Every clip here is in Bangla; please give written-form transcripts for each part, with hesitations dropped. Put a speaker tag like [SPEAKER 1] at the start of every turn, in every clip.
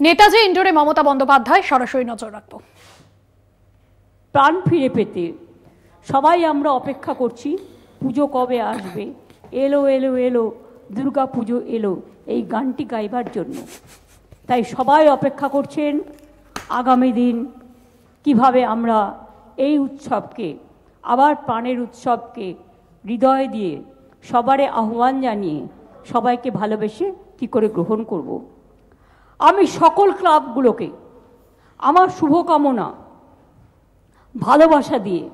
[SPEAKER 1] নেতাজি ইন্ডোরে মমতা বন্দ্যোপাধ্যায় সরাসরি নজর রাখব।
[SPEAKER 2] প্রাণ ফিরে পেতে সবাই আমরা অপেক্ষা করছি পুজো কবে আসবে। এলো এলো এলো দুর্গা পুজো এলো, এই গানটি গাইবার জন্য। তাই সবাই অপেক্ষা করছেন আগামী দিন কিভাবে আমরা এই উৎসবকে, আবার প্রাণের উৎসবকে হৃদয় দিয়ে সবারে আহ্বান জানিয়ে সবাইকে ভালোবেসে কী করে গ্রহণ করব। আমি সকল ক্লাবগুলোকে আমার শুভকামনা ভালোবাসা দিয়ে,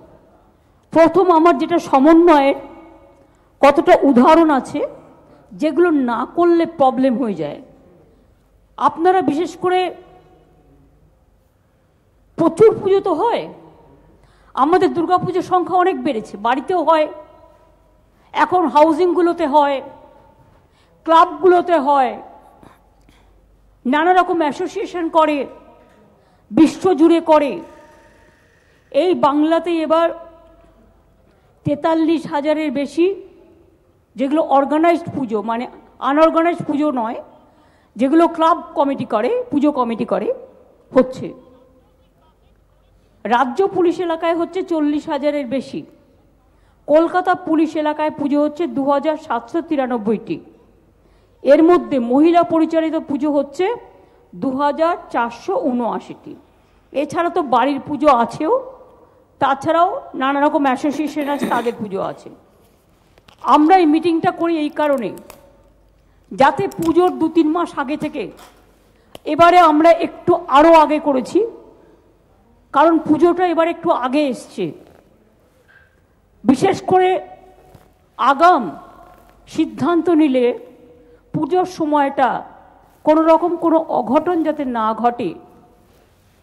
[SPEAKER 2] প্রথম আমার যেটা সমন্বয়ের কতটা উদাহরণ আছে যেগুলো না করলে প্রবলেম হয়ে যায়। আপনারা বিশেষ করে প্রচুর পুজো তো হয়, আমাদের দুর্গাপুজোর সংখ্যা অনেক বেড়েছে, বাড়িতেও হয়, এখন হাউজিংগুলোতে হয়, ক্লাবগুলোতে হয়, নানা রকম অ্যাসোসিয়েশন করে, বিশ্বজুড়ে করে। এই বাংলাতে এবার 43,000-এর বেশি যেগুলো অর্গানাইজড পুজো, মানে আনঅর্গানাইজড পুজো নয়, যেগুলো ক্লাব কমিটি করে, পুজো কমিটি করে, হচ্ছে। রাজ্য পুলিশ এলাকায় হচ্ছে 40,000-এর বেশি। কলকাতা পুলিশ এলাকায় পুজো হচ্ছে 2,793টি। এর মধ্যে মহিলা পরিচালিত পুজো হচ্ছে 2,479টি। এছাড়া তো বাড়ির পুজো আছেও, তাছাড়াও নানা রকম অ্যাসোসিয়েশন আছে, তাদের পুজো আছে। আমরা এই মিটিংটা করি এই কারণে, যাতে পুজোর 2-3 মাস আগে থেকে, এবারে আমরা একটু আরও আগে করেছি, কারণ পুজোটা এবার একটু আগে এসছে। বিশেষ করে আগাম সিদ্ধান্ত নিলে পুজোর সময়টা কোনো রকম কোনো অঘটন যাতে না ঘটে,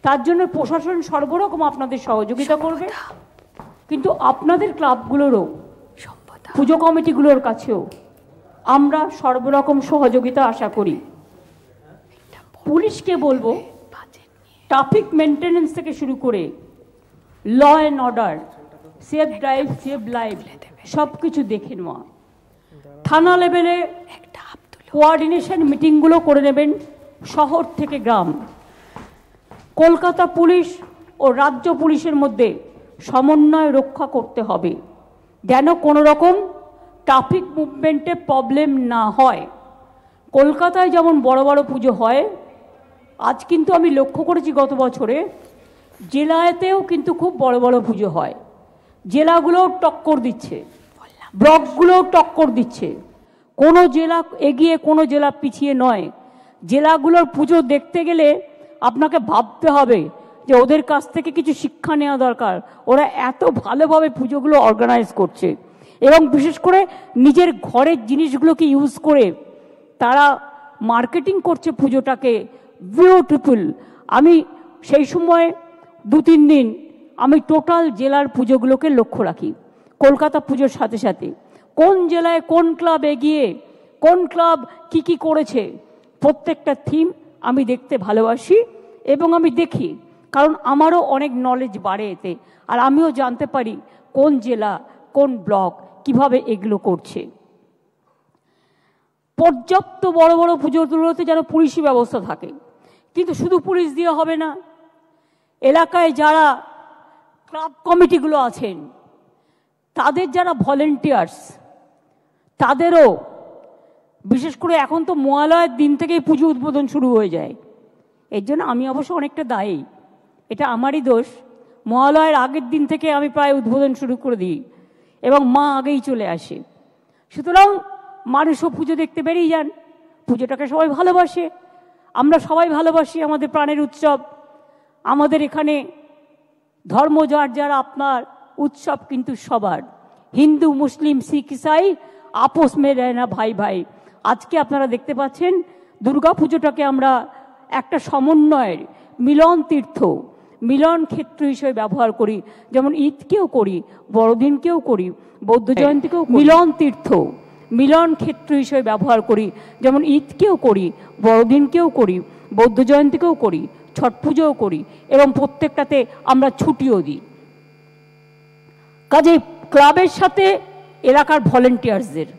[SPEAKER 2] তার জন্য প্রশাসন সর্বরকম আপনাদের সহযোগিতা করবে। কিন্তু আপনাদের ক্লাবগুলোরও, পুজো কমিটিগুলোর কাছেও আমরা সর্বরকম সহযোগিতা আশা করি। পুলিশকে বলবো ট্রাফিক মেনটেন্যান্স থেকে শুরু করে law and order, safe drive save life সব কিছু দেখে নেওয়া। থানা লেভেলে কোঅর্ডিনেশন মিটিংগুলো করে নেবেন শহর থেকে গ্রাম। কলকাতা পুলিশ ও রাজ্য পুলিশের মধ্যে সমন্বয় রক্ষা করতে হবে, যেন কোনো রকম ট্রাফিক মুভমেন্টে প্রবলেম না হয়। কলকাতায় যেমন বড় বড় পুজো হয়, আজ কিন্তু আমি লক্ষ্য করেছি গত বছরে জেলাতেও কিন্তু খুব বড় বড় পুজো হয়। জেলাগুলোও টক্কর দিচ্ছে, ব্লকগুলোও টক্কর দিচ্ছে। কোনো জেলা এগিয়ে কোনো জেলা পিছিয়ে নয়। জেলাগুলোর পুজো দেখতে গেলে আপনাকে ভাবতে হবে যে ওদের কাছ থেকে কিছু শিক্ষা নেওয়া দরকার। ওরা এত ভালোভাবে পুজোগুলো অর্গানাইজ করছে এবং বিশেষ করে নিজের ঘরের জিনিসগুলোকে ইউজ করে তারা মার্কেটিং করছে পুজোটাকে। বিউটিফুল। আমি সেই সময় 2-3 দিন আমি টোটাল জেলার পুজোগুলোকে লক্ষ্য রাখি, কলকাতা পুজোর সাথে সাথে কোন জেলায় কোন ক্লাব এগিয়ে, কোন ক্লাব কি কি করেছে, প্রত্যেকটা থিম আমি দেখতে ভালোবাসি এবং আমি দেখি, কারণ আমারও অনেক নলেজ বাড়ে এতে। আর আমিও জানতে পারি কোন জেলা কোন ব্লক কিভাবে এগুলো করছে। পর্যাপ্ত বড় বড় পুজোগুলোতে যেন পুলিশি ব্যবস্থা থাকে, কিন্তু শুধু পুলিশ দিয়ে হবে না। এলাকায় যারা ক্লাব কমিটিগুলো আছেন, তাদের যারা ভলেন্টিয়ার্স, তাদেরও বিশেষ করে এখন তো মহালয়ের দিন থেকেই পুজো উদ্বোধন শুরু হয়ে যায়। এর জন্য আমি অবশ্য অনেকটা দায়ী, এটা আমারই দোষ। মহালয়ের আগের দিন থেকে আমি প্রায় উদ্বোধন শুরু করে দিই এবং মা আগেই চলে আসে। সুতরাং মানুষও পুজো দেখতে বেরিয়ে যান। পুজোটাকে সবাই ভালোবাসে, আমরা সবাই ভালোবাসি আমাদের প্রাণের উৎসব। আমাদের এখানে ধর্ম যার যার, আপনার উৎসব কিন্তু সবার। হিন্দু মুসলিম শিখ ইসাই আপোষ মে রহনা ভাই ভাই। আজকে আপনারা দেখতে পাচ্ছেন দুর্গা পুজোটাকে আমরা একটা সমন্বয়ের মিলন তীর্থ, মিলন ক্ষেত্র হিসেবে ব্যবহার করি। যেমন ঈদকেও করি, বড়দিনকেও করি, বৌদ্ধ জয়ন্তীকেও মিলন তীর্থ, মিলন ক্ষেত্র হিসেবে ব্যবহার করি। যেমন ঈদকেও করি, বড়দিনকেও করি, বৌদ্ধ জয়ন্তীকেও করি, ছট পুজোও করি এবং প্রত্যেকটাতে আমরা ছুটিও দিই। কাজে ক্লাবের সাথে এলাকার ভলেন্টিয়ার্সদের,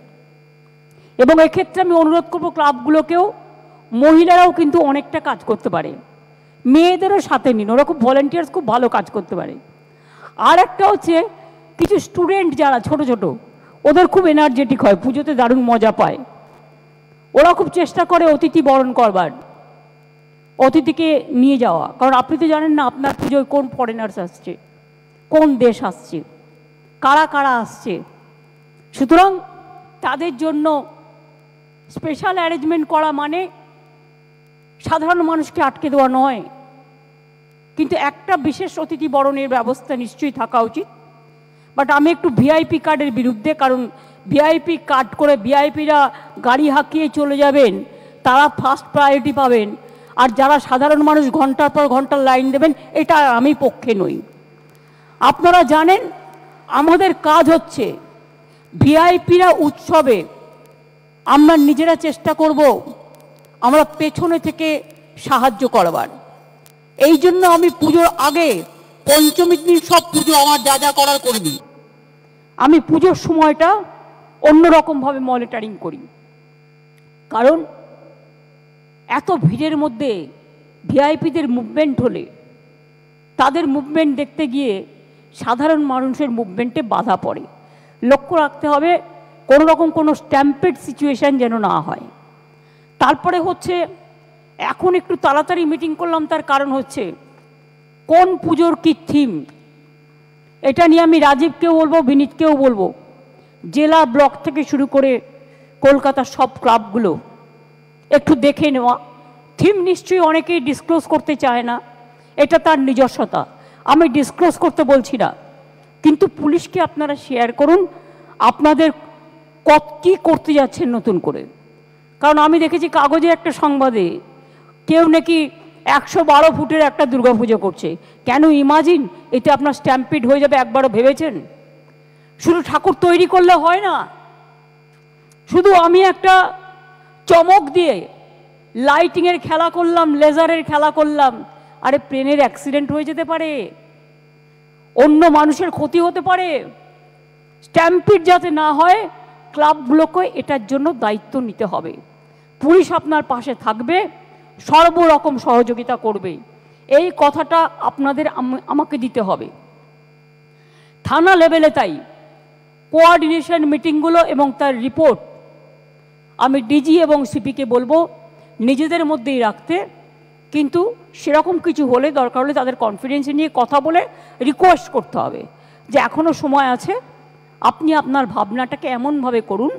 [SPEAKER 2] এবং এক্ষেত্রে আমি অনুরোধ করব ক্লাবগুলোকেও মহিলারাও কিন্তু অনেকটা কাজ করতে পারে, মেয়েদেরও সাথে নিন, ওরা খুব ভলেন্টিয়ার্স, খুব ভালো কাজ করতে পারে। আর একটা হচ্ছে কিছু স্টুডেন্ট যারা ছোট ছোট, ওদের খুব এনার্জেটিক হয়, পুজোতে দারুণ মজা পায়, ওরা খুব চেষ্টা করে অতিথি বরণ করবার, অতিথিকে নিয়ে যাওয়া। কারণ আপনি তো জানেন না আপনার পুজোয় কোন ফরেনার্স আসছে, কোন দেশ আসছে, কারা কারা আসছে। সুতরাং তাদের জন্য স্পেশাল অ্যারেঞ্জমেন্ট করা মানে সাধারণ মানুষকে আটকে দেওয়া নয়, কিন্তু একটা বিশেষ অতিথি বরণের ব্যবস্থা নিশ্চয়ই থাকা উচিত। বাট আমি একটু ভিআইপি কার্ডের বিরুদ্ধে, কারণ ভিআইপি কার্ড করে ভিআইপিরা গাড়ি হাঁকিয়ে চলে যাবেন, তারা ফার্স্ট প্রায়োরিটি পাবেন, আর যারা সাধারণ মানুষ ঘন্টার পর ঘন্টার লাইন দেবেন, এটা আমি পক্ষে নই। আপনারা জানেন আমাদের কাজ হচ্ছে ভিআইপিরা উৎসবে আমরা নিজেরা চেষ্টা করব আমরা পেছনে থেকে সাহায্য করবার। এই জন্য আমি পুজোর আগে পঞ্চমীর দিন সব পুজো আমার যা যা করার করে দিই, আমি পুজোর সময়টা অন্যরকমভাবে মনিটরিং করি। কারণ এত ভিড়ের মধ্যে ভিআইপিদের মুভমেন্ট হলে তাদের মুভমেন্ট দেখতে গিয়ে সাধারণ মানুষের মুভমেন্টে বাধা পড়ে। লক্ষ্য রাখতে হবে কোনো রকম কোনো স্ট্যাম্পেড সিচুয়েশান যেন না হয়। তারপরে হচ্ছে এখন একটু তাড়াতাড়ি মিটিং করলাম, তার কারণ হচ্ছে কোন পুজোর কী থিম, এটা নিয়ে আমি রাজীবকেও বলবো, বিনীতকেও বলবো, জেলা ব্লক থেকে শুরু করে কলকাতার সব ক্লাবগুলো একটু দেখে নেওয়া। থিম নিশ্চয়ই অনেকেই ডিসক্লোজ করতে চায় না, এটা তার নিজস্বতা, আমি ডিসক্লোজ করতে বলছি না, কিন্তু পুলিশকে আপনারা শেয়ার করুন আপনাদের কী করতে যাচ্ছেন নতুন করে। কারণ আমি দেখেছি কাগজে একটা সংবাদে কেউ নাকি 112 ফুটের একটা দুর্গাপুজো করছে। কেন? ইমাজিন এতে আপনার স্ট্যাম্পিড হয়ে যাবে, একবারও ভেবেছেন? শুধু ঠাকুর তৈরি করলে হয় না, শুধু আমি একটা চমক দিয়ে লাইটিংয়ের খেলা করলাম, লেজারের খেলা করলাম, আরে প্লেনের অ্যাক্সিডেন্ট হয়ে যেতে পারে, অন্য মানুষের ক্ষতি হতে পারে। স্ট্যাম্পিড যাতে না হয় ক্লাবগুলোকে এটার জন্য দায়িত্ব নিতে হবে। পুলিশ আপনার পাশে থাকবে, সর্বরকম সহযোগিতা করবে, এই কথাটা আপনাদের আমাকে দিতে হবে। থানা লেভেলে তাই কোঅর্ডিনেশন মিটিংগুলো এবং তার রিপোর্ট আমি ডিজি এবং সিপিকে বলবো নিজেদের মধ্যেই রাখতে, কিন্তু সেরকম কিছু হলে দরকার হলে তাদের কনফিডেন্স নিয়ে কথা বলে রিকোয়েস্ট করতে হবে যে এখনও সময় আছে, আপনি আপনার ভাবনাটাকে এমনভাবে করুন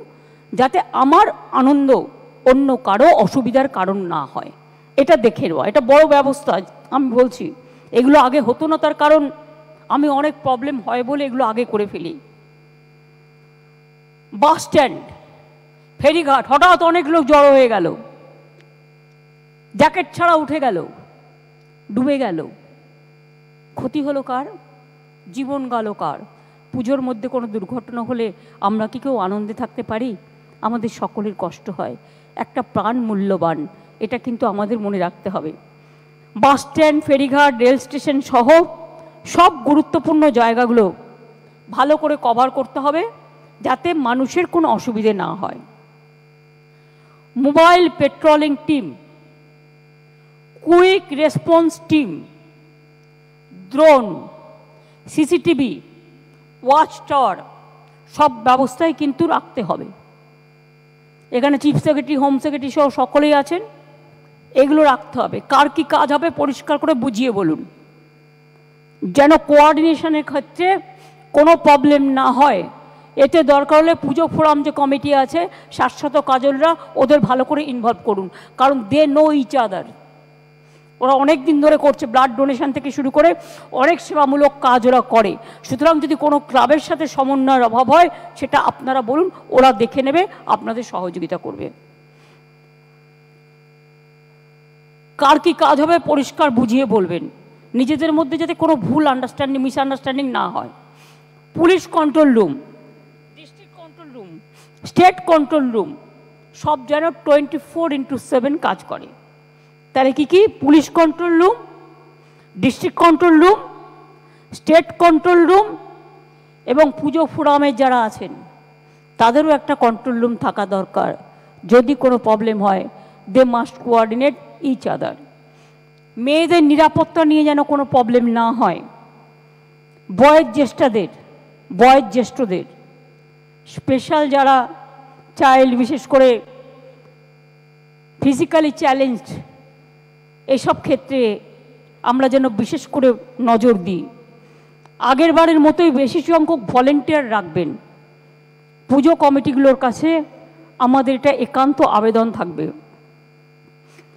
[SPEAKER 2] যাতে আমার আনন্দ অন্য কারো অসুবিধার কারণ না হয়। এটা দেখে নেওয়া, এটা বড় ব্যবস্থা। আমি বলছি এগুলো আগে হতো না, তার কারণ আমি অনেক প্রবলেম হয় বলে এগুলো আগে করে ফেলি। বাস স্ট্যান্ড, ফেরিঘাট, হঠাৎ অনেক লোক জড়ো হয়ে গেল, জ্যাকেট ছাড়া উঠে গেল, ডুবে গেল, ক্ষতি হলো কার? জীবন গেল কার? পুজোর মধ্যে কোনো দুর্ঘটনা হলে আমরা কি কেউ আনন্দে থাকতে পারি? আমাদের সকলের কষ্ট হয়, একটা প্রাণ মূল্যবান, এটা কিন্তু আমাদের মনে রাখতে হবে। বাস স্ট্যান্ড, ফেরিঘাট, রেল স্টেশন সহ সব গুরুত্বপূর্ণ জায়গাগুলো ভালো করে কভার করতে হবে যাতে মানুষের কোনো অসুবিধে না হয়। Mobile patrolling team, quick response team, drone, CCTV, watch tower, সব ব্যবস্থাই কিন্তু রাখতে হবে। এখানে চিফ সেক্রেটারি, হোম সেক্রেটারি সহ সকলেই আছেন, এগুলো রাখতে হবে। কার কি কাজ হবে পরিষ্কার করে বুঝিয়ে বলুন, যেন কোঅর্ডিনেশনের ক্ষেত্রে কোনো প্রবলেম না হয়। এতে দরকার হলে পুজো ফোরাম যে কমিটি আছে, শাশ্বত কাজলরা, ওদের ভালো করে ইনভলভ করুন, কারণ দে নো ইচ আদার, ওরা অনেক দিন ধরে করছে, ব্লাড ডোনেশন থেকে শুরু করে অনেক সেবামূলক কাজ ওরা করে। সুতরাং যদি কোনো ক্লাবের সাথে সমন্বয়ের অভাব হয় সেটা আপনারা বলুন, ওরা দেখে নেবে, আপনাদের সহযোগিতা করবে। কার কি কাজ হবে পরিষ্কার বুঝিয়ে বলবেন, নিজেদের মধ্যে যাতে কোনো ভুল আন্ডারস্ট্যান্ডিং, মিসআন্ডারস্ট্যান্ডিং না হয়। Police control room, district control room, state control room সব যেন 24/7 কাজ করে। তাহলে কি কি? Police control room, district control room, state control room, এবং পুজো ফোরামের যারা আছেন তাদেরও একটা কন্ট্রোল রুম থাকা দরকার। যদি কোনো প্রবলেম হয় they must coordinate each other. মেয়েদের নিরাপত্তা নিয়ে যেন কোনো প্রবলেম না হয়। বয়োজ্যেষ্ঠদের স্পেশাল যারা চাইল্ড, বিশেষ করে ফিজিক্যালি চ্যালেঞ্জড, এসব ক্ষেত্রে আমরা যেন বিশেষ করে নজর দিই। আগের বারের মতোই বেশি সংখ্যক ভলেন্টিয়ার রাখবেন। পুজো কমিটিগুলোর কাছে আমাদের এটা একান্ত আবেদন থাকবে।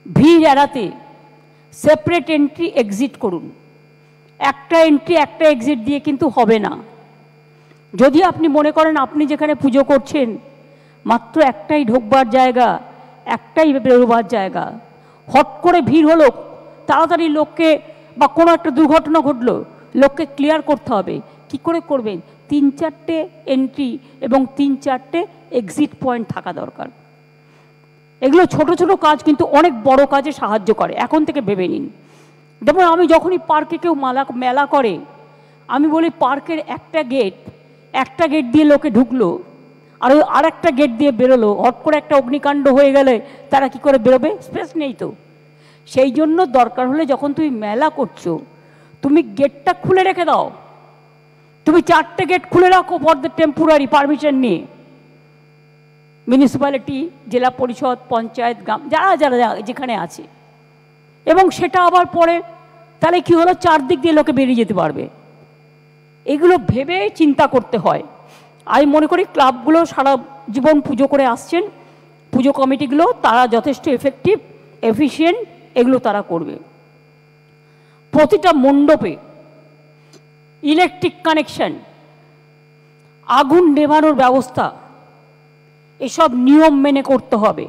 [SPEAKER 2] ভিড় এড়াতে সেপারেট এন্ট্রি এক্সিট করুন। একটা এন্ট্রি একটা এক্সিট দিয়ে কিন্তু হবে না। যদি আপনি মনে করেন আপনি যেখানে পুজো করছেন মাত্র একটাই ঢোকবার জায়গা, একটাই বেরোবার জায়গা, হট করে ভিড় হলো, তাড়াতাড়ি লোককে বা কোনো একটা দুর্ঘটনা ঘটলো, লোককে ক্লিয়ার করতে হবে। কি করে করবেন? 3-4টে এন্ট্রি এবং 3-4টে এক্সিট পয়েন্ট থাকা দরকার। এগুলো ছোট ছোট কাজ কিন্তু অনেক বড় কাজে সাহায্য করে, এখন থেকে ভেবে নিন। যেমন আমি যখনই পার্কে কেউ মেলা করে, আমি বলি পার্কের একটা গেট দিয়ে লোকে ঢুকলো আর ওই আরেকটা গেট দিয়ে বেরোলো, হট করে একটা অগ্নিকাণ্ড হয়ে গেলে তারা কি করে বেরোবে? স্পেস নেই তো। সেই জন্য দরকার হলে যখন তুমি মেলা করছো, তুমি গেটটা খুলে রেখে দাও। তুমি 4টে গেট খুলে রাখো ফর দ্য টেম্পোরারি পারমিশন নিয়ে। মিউনিসিপ্যালিটি, জেলা পরিষদ, পঞ্চায়েত, গ্রাম, যারা যারা যেখানে আছে, এবং সেটা আবার পরে তাহলে কি হলো, 4 দিক দিয়ে লোকে বেরিয়ে যেতে পারবে। এগুলো ভেবে চিন্তা করতে হয়। আমি মনে করি ক্লাবগুলো সারা জীবন পুজো করে আসছেন, পুজো কমিটিগুলো তারা যথেষ্ট এফেক্টিভ, এফিশিয়েন্ট, এগুলো তারা করবে। প্রতিটা মণ্ডপে ইলেকট্রিক কানেকশন, আগুন নেভানোর ব্যবস্থা, এসব নিয়ম মেনে করতে হবে।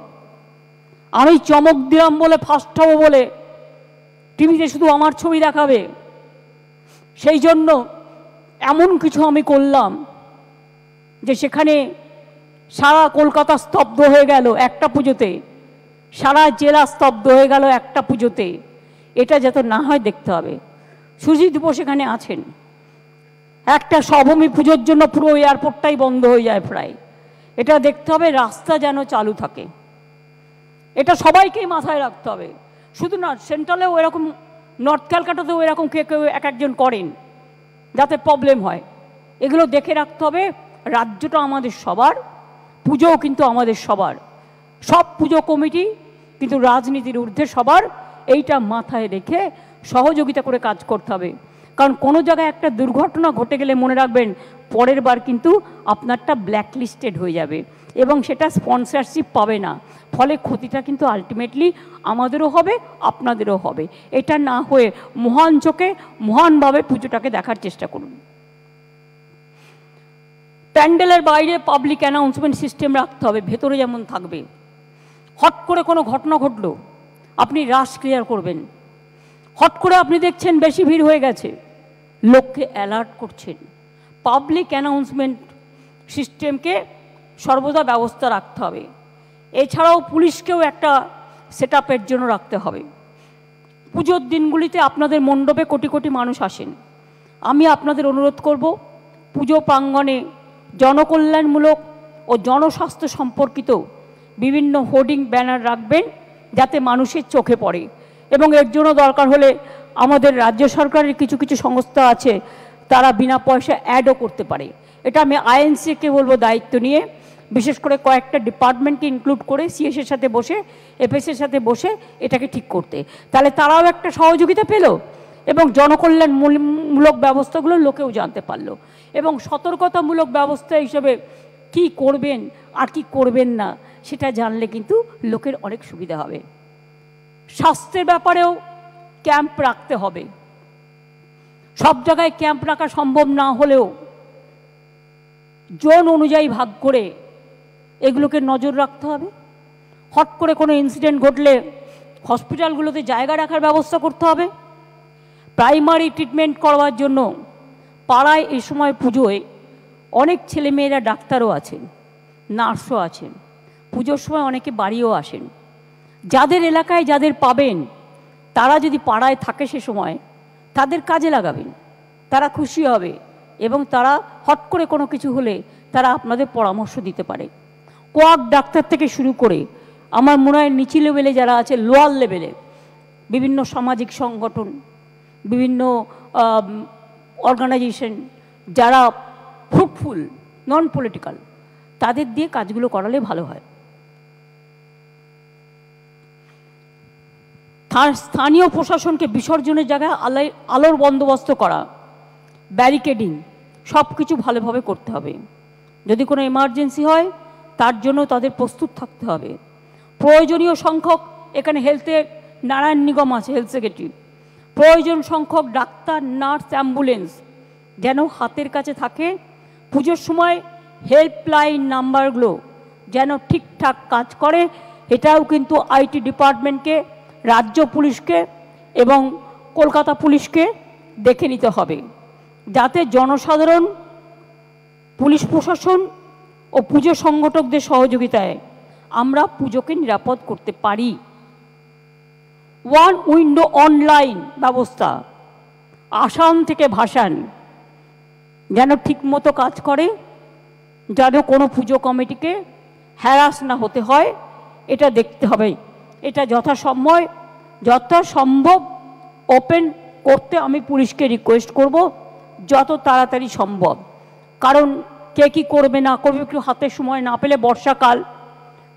[SPEAKER 2] আমি চমক দিলাম বলে, ফার্স্ট হব বলে টিভিতে শুধু আমার ছবি দেখাবে, সেই জন্য এমন কিছু আমি করলাম যে সেখানে সারা কলকাতা স্তব্ধ হয়ে গেল একটা পুজোতে, সারা জেলা স্তব্ধ হয়ে গেল একটা পুজোতে। এটা যাতে না হয় দেখতে হবে। সুজিত বোস এখানে আছেন, একটা সবমী পুজোর জন্য পুরো এয়ারপোর্টটাই বন্ধ হয়ে যায় প্রায়। এটা দেখতে হবে রাস্তা যেন চালু থাকে, এটা সবাইকেই মাথায় রাখতে হবে। শুধু না, সেন্ট্রালেও এরকম, নর্থ ক্যালকাটাতেও এরকম কেউ এক একজন করেন, যাতে প্রবলেম হয়। এগুলো দেখে রাখতে হবে। রাজ্যটা আমাদের সবার, পুজোও কিন্তু আমাদের সবার। সব পুজো কমিটি কিন্তু রাজনীতির ঊর্ধ্বে সবার, এইটা মাথায় রেখে সহযোগিতা করে কাজ করতে হবে। কারণ কোনো জায়গায় একটা দুর্ঘটনা ঘটে গেলে মনে রাখবেন পরের বার কিন্তু আপনারটা ব্ল্যাকলিস্টেড হয়ে যাবে এবং সেটা স্পন্সরশিপ পাবে না। ফলে ক্ষতিটা কিন্তু আলটিমেটলি আমাদেরও হবে, আপনাদেরও হবে। এটা না হয়ে মহান চোখে মহানভাবে পুজোটাকে দেখার চেষ্টা করুন। প্যান্ডেলের বাইরে পাবলিক অ্যানাউন্সমেন্ট সিস্টেম রাখতে হবে, ভেতরে যেমন থাকবে। হট করে কোনো ঘটনা ঘটলো, আপনি রাশ ক্লিয়ার করবেন। হট করে আপনি দেখছেন বেশি ভিড় হয়ে গেছে, লোককে অ্যালার্ট করছেন। পাবলিক অ্যানাউন্সমেন্ট সিস্টেমকে সর্বদা ব্যবস্থা রাখতে হবে। এছাড়াও পুলিশকেও একটা সেট আপের জন্য রাখতে হবে। পুজোর দিনগুলিতে আপনাদের মণ্ডপে কোটি কোটি মানুষ আসেন। আমি আপনাদের অনুরোধ করব, পুজো প্রাঙ্গণে জনকল্যাণমূলক ও জনস্বাস্থ্য সম্পর্কিত বিভিন্ন হোর্ডিং ব্যানার রাখবেন, যাতে মানুষের চোখে পড়ে। এবং এর জন্য দরকার হলে আমাদের রাজ্য সরকারের কিছু কিছু সংস্থা আছে, তারা বিনা পয়সা অ্যাডও করতে পারে। এটা আমি আইএনসিকে বলবো দায়িত্ব নিয়ে, বিশেষ করে কয়েকটা ডিপার্টমেন্টকে ইনক্লুড করে সিএসের সাথে বসে, এফএসের সাথে বসে এটাকে ঠিক করতে। তাহলে তারাও একটা সহযোগিতা পেল এবং জনকল্যাণমূলক ব্যবস্থাগুলো লোকেও জানতে পারলো। এবং সতর্কতামূলক ব্যবস্থা হিসেবে কি করবেন আর কি করবেন না সেটা জানলে কিন্তু লোকের অনেক সুবিধা হবে। স্বাস্থ্যের ব্যাপারেও ক্যাম্প রাখতে হবে। সব জায়গায় ক্যাম্প রাখা সম্ভব না হলেও জোন অনুযায়ী ভাগ করে এগুলোকে নজর রাখতে হবে। হট করে কোনো ইনসিডেন্ট ঘটলে হসপিটালগুলোতে জায়গা রাখার ব্যবস্থা করতে হবে। প্রাইমারি ট্রিটমেন্ট করবার জন্য পাড়ায় এই সময় পুজোয় অনেক ছেলেমেয়েরা ডাক্তারও আছেন, নার্সও আছেন। পুজোর সময় অনেকে বাড়িও আসেন। যাদের এলাকায় যাদের পাবেন তারা যদি পাড়ায় থাকে সে সময় তাদের কাজে লাগাবেন, তারা খুশি হবে এবং তারা হট করে কোনো কিছু হলে তারা আপনাদের পরামর্শ দিতে পারে। কোয়াক ডাক্তার থেকে শুরু করে আমার মনে হয় নিচু লেভেলে যারা আছে, লোয়ার লেভেলে বিভিন্ন সামাজিক সংগঠন, বিভিন্ন অর্গানাইজেশন যারা ফ্রুটফুল, নন পলিটিক্যাল, তাদের দিয়ে কাজগুলো করালে ভালো হয়। স্থানীয় প্রশাসনকে বিসর্জনের জায়গায় আলোর বন্দোবস্ত করা, ব্যারিকেডিং, সব কিছু ভালোভাবে করতে হবে। যদি কোনো এমার্জেন্সি হয় তার জন্য তাদের প্রস্তুত থাকতে হবে। প্রয়োজনীয় সংখ্যক, এখানে হেলথের নারায়ণ নিগম আছে, হেলথ সেক্রেটারি, প্রয়োজন সংখ্যক ডাক্তার, নার্স, অ্যাম্বুলেন্স যেন হাতের কাছে থাকে। পুজোর সময় হেল্পলাইন নাম্বারগুলো যেন ঠিকঠাক কাজ করে, এটাও কিন্তু আইটি ডিপার্টমেন্টকে, রাজ্য পুলিশকে এবং কলকাতা পুলিশকে দেখে নিতে হবে, যাতে জনসাধারণ, পুলিশ প্রশাসন ও পুজো সংগঠকদের সহযোগিতায় আমরা পুজোকে নিরাপদ করতে পারি। ওয়ান উইন্ডো অনলাইন ব্যবস্থা, আসাম থেকে ভাসান যেন ঠিকমতো কাজ করে, যেন কোনো পুজো কমিটিকে হ্যারাস না হতে হয়, এটা দেখতে হবে। এটা যথাসম্ভব ওপেন করতে আমি পুলিশকে রিকোয়েস্ট করব যত তাড়াতাড়ি সম্ভব। কারণ কে কী করবে না করবে একটু হাতে সময় না পেলে, বর্ষাকাল,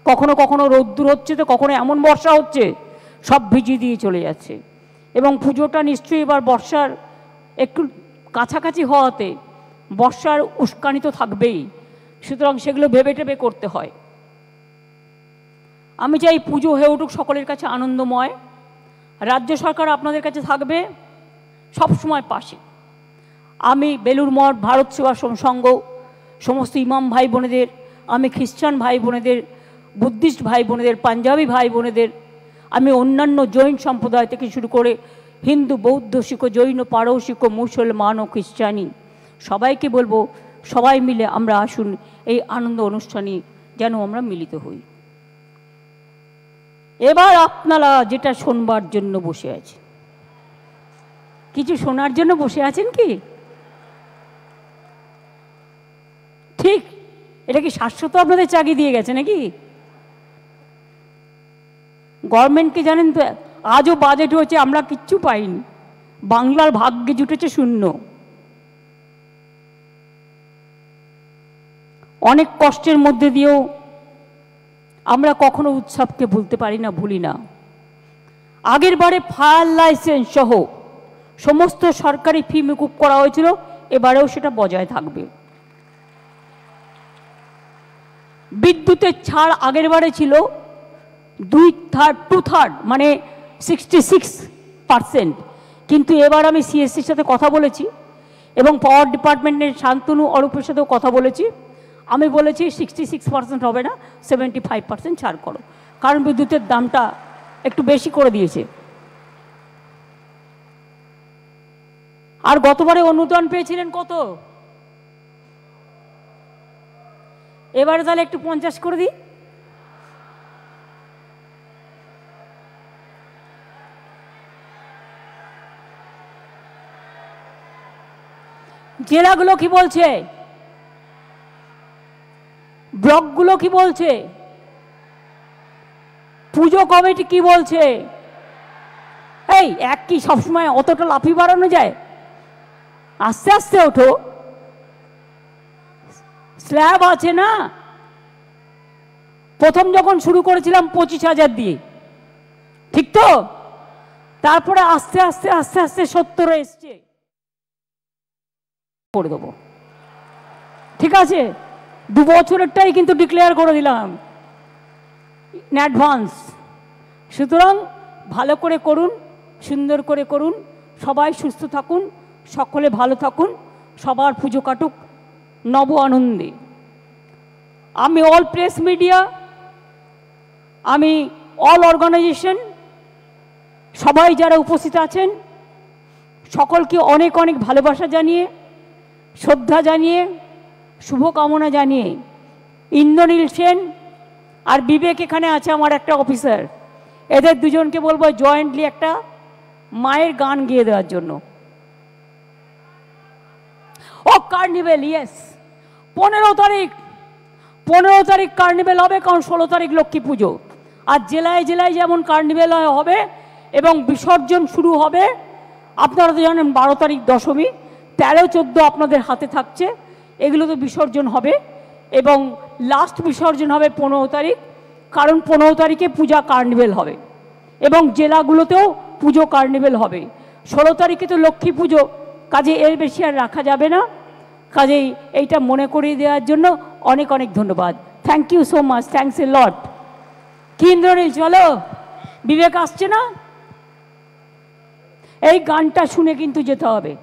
[SPEAKER 2] কখনো কখনো রোদ্দুর হচ্ছে, তো কখনো এমন বর্ষা হচ্ছে সব ভিজিয়ে দিয়ে চলে যাচ্ছে। এবং পুজোটা নিশ্চয়ই এবার বর্ষার একটু কাছাকাছি হওয়াতে বর্ষার উস্কানি তো থাকবেই, সুতরাং সেগুলো ভেবে টেবে করতে হয়। আমি চাই পুজো হয়ে উঠুক সকলের কাছে আনন্দময়। রাজ্য সরকার আপনাদের কাছে থাকবে সবসময় পাশে। আমি বেলুড় মঠ, ভারত সেবাশ্রম সংঘ, সমস্ত ইমাম ভাই বোনেদের, আমি খ্রিস্টান ভাই বোনেদের, বুদ্ধিস্ট ভাই বোনেদের, পাঞ্জাবি ভাই বোনেদের, আমি অন্যান্য জৈন সম্প্রদায় থেকে শুরু করে হিন্দু, বৌদ্ধ, শিখ, জৈন, পারসিক, মুসলমান ও খ্রিস্টানি সবাইকে বলবো, সবাই মিলে আমরা আসুন এই আনন্দ অনুষ্ঠানে যেন আমরা মিলিত হই। এবার আপনারা যেটা শোনবার জন্য বসে আছে, কিছু শোনার জন্য বসে আছেন কি? ঠিক, এটা কি শাশ্বত আপনাদের চাকরি দিয়ে গেছে নাকি? গভর্নমেন্টকে জানেন তো, আজও বাজেট হয়েছে আমরা কিচ্ছু পাইনি, বাংলার ভাগ্যে জুটেছে শূন্য। অনেক কষ্টের মধ্যে দিয়েও আমরা কখনো উৎসবকে ভুলতে পারি না, ভুলি না। আগের বারে ফায়ার লাইসেন্স সহ সমস্ত সরকারি ফি মুকুব করা হয়েছিল, এবারেও সেটা বজায় থাকবে। বিদ্যুতের ছাড় আগের বারে ছিল 2/3 মানে 66%, কিন্তু এবার আমি সিএসসির সাথে কথা বলেছি এবং পাওয়ার ডিপার্টমেন্টের শান্তনু অরূপের সাথেও কথা বলেছি। আমি বলেছি 66% হবে না, 75% ছাড় করো, কারণ বিদ্যুতের দামটা একটু বেশি করে দিয়েছে। আর গতবারে অনুদান পেয়েছিলেন কত? এবারে তাহলে একটু 50 করে দিই। জেলাগুলো কি বলছে? ব্লকগুলো কি বলছে? পুজো কমিটি কি বলছে? এই এক কি সবসময় অতটা লাফি বাড়ানো যায়? আস্তে আস্তে ওঠো, স্ল্যাব আছে না। প্রথম যখন শুরু করেছিলাম 25,000 দিয়ে, ঠিক তো? তারপরে আস্তে আস্তে আস্তে আস্তে 70 এসছে, করে দেবো, ঠিক আছে? 2 বছরেরটাই কিন্তু ডিক্লেয়ার করে দিলাম ইন অ্যাডভান্স। সুতরাং ভালো করে করুন, সুন্দর করে করুন, সবাই সুস্থ থাকুন, সকলে ভালো থাকুন, সবার পুজো কাটুক নব আনন্দে। আমি অল প্রেস মিডিয়া, আমি অল অর্গানাইজেশন, সবাই যারা উপস্থিত আছেন সকলকে অনেক অনেক ভালোবাসা জানিয়ে, শ্রদ্ধা জানিয়ে, শুভকামনা জানিয়ে, ইন্দ্রনীল সেন আর বিবেক এখানে আছে আমার একটা অফিসার, এদের দুজনকে বলবো জয়েন্টলি একটা মায়ের গান গেয়ে দেওয়ার জন্য। ও কার্নিভেল, ইয়েস, 15 তারিখ কার্নিভেল হবে, কারণ 16 তারিখ লক্ষ্মী পুজো। আর জেলায় জেলায় যেমন কার্নিভেল হবে এবং বিসর্জন শুরু হবে। আপনারা তো জানেন 12 তারিখ দশমী, 13-14 আপনাদের হাতে থাকছে, এগুলো তো বিসর্জন হবে এবং লাস্ট বিসর্জন হবে 15 তারিখ, কারণ 15 তারিখে পূজা কার্নিভেল হবে এবং জেলাগুলোতেও পুজো কার্নিভেল হবে। 16 তারিখে তো লক্ষ্মী পুজো, কাজে এর বেশি আর রাখা যাবে না। কাজেই এইটা মনে করিয়ে দেওয়ার জন্য অনেক অনেক ধন্যবাদ। Thank you so much, thanks a lot. কি ইন্দ্রনীল, চলো, বিবেক আসছে না? এই গানটা শুনে কিন্তু যেতে হবে।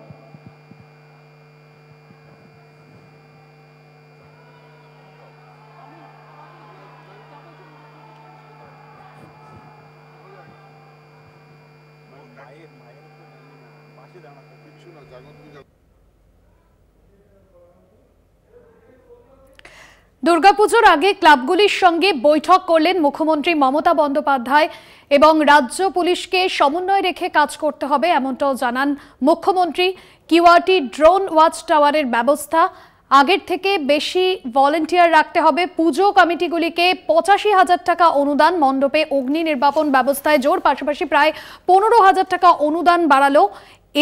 [SPEAKER 1] দুর্গাপুজোর আগে ক্লাবগুলির সঙ্গে বৈঠক করলেন মুখ্যমন্ত্রী মমতা বন্দ্যোপাধ্যায় এবং রাজ্য পুলিশকে সমন্বয় রেখে কাজ করতে হবে এমনটাও জানান মুখ্যমন্ত্রী। কিউআরটি ড্রোন ওয়াচ টাওয়ারের ব্যবস্থা, আগের থেকে বেশি ভলেন্টিয়ার রাখতে হবে, পুজো কমিটিগুলিকে 85,000 টাকা অনুদান, মণ্ডপে অগ্নি নির্বাপন ব্যবস্থায় জোর, পাশাপাশি প্রায় 15,000 টাকা অনুদান বাড়ালো।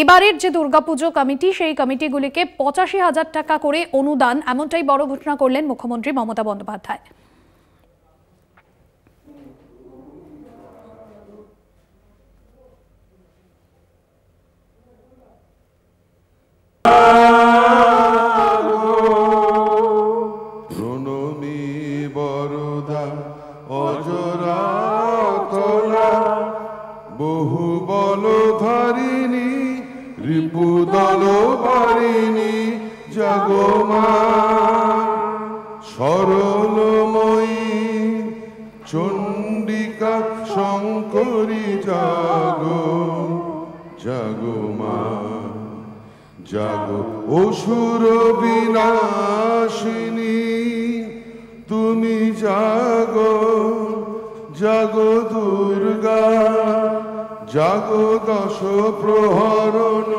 [SPEAKER 1] এবারের যে দুর্গাপুজো কমিটি, সেই কমিটিগুলিকে 85,000 টাকা করে অনুদান, এমনটাই বড় ঘোষণা করলেন মুখ্যমন্ত্রী মমতা বন্দ্যোপাধ্যায়।
[SPEAKER 3] বহু বল ধারিণী রিপুদল বারিণী জগমা সরলময়ী চণ্ডিকা শঙ্করী জাগো জাগমা জাগো অসুর বিনাশিনী তুমি জাগো জাগো দুর্গা জাগো দশ প্রহরণ